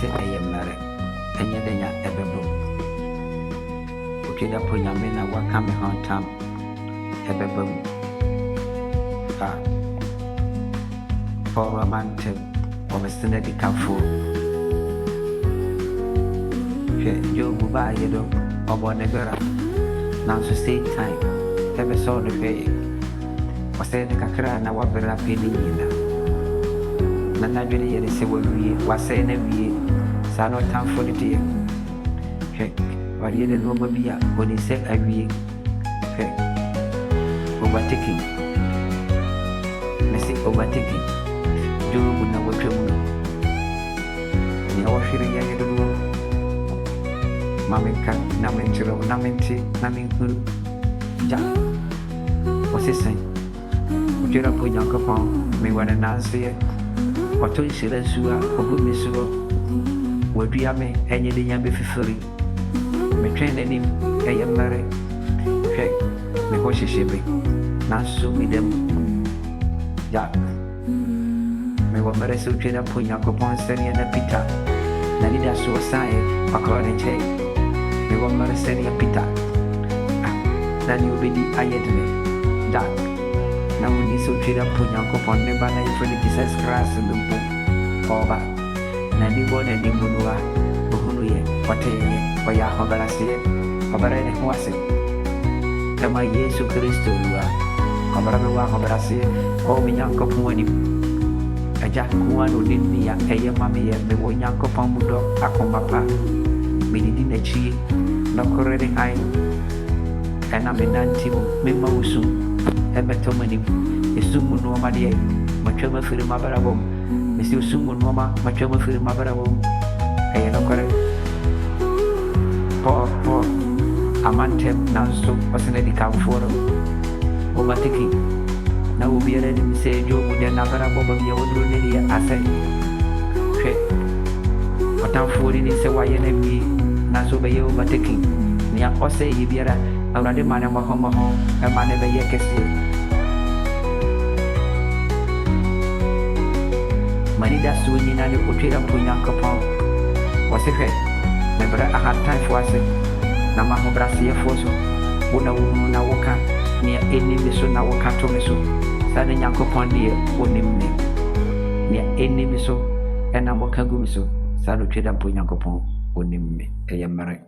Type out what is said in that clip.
say I am married, and yet they are ever book. Okay, the Punyamina, what coming on time, ever book. For a man of a standard camphor. Joe Buba, you know, or whatever. Now, so stay time, ever saw the pay. Was said the Kakra and our very penny in there. Nana really, and say, was saying every year, so no time for the day. Heck, but you didn't know when he said every year. Heck, overtaking. Messi overtaking. Joe would know what you know. You are feeling young. Mamika, Namentiro, Namenti, Naminku, Jack. What's his name? Would you have put your coupon? Me one and answer. What to say that you are, or good miss you? Would you have me any day and be free? Me train him, I am married. Heck, me horse shipping. Now so with them. Jack. Me want me to train up put your coupon, standing in the pita. Nanida so sign, according to me want me to send you Peter. Then you be the ayedme. That. Now we need to treat up put your coupon, never know if it is grass in the book. Over. Nandy one and the Munua, Buhuye, Pate, Oya Hobarasi, Hobarene Hoase. Tama Yesu Christo, Hobarawa Hobarasi, oh, me young coupon. A jack one who didn't be a mammy and the one young coupon mudo, Akomapa. Me didn't achieve. No correcting I and I'm in anti Mimosu, Ebetomani, Isumu Nomadi, Machoma Film Mabarabo, Mr. Sumu Noma, Machoma Film Mabarabo, I know correct. Poor Amantem, Nanso, personally come for overtaking. Now will be ready to say, Joe, would never have your own lady. I said, but I'm 40 is a YNB. Naso be overtaking. Nia Ose Ibiera, already man and Mahoma home, a man ever yakesi. Manida Swinging and the Utrida Punya Capon was a fair. Never a hard time for us. Namaho Brasia Foso, Una Waka, near any Misso Nawaka Tomiso, Sadan Yankopon dear, Unim name. Near any Misso, and Namokagumiso, Salutrida Punya Capon. Unim, I am married.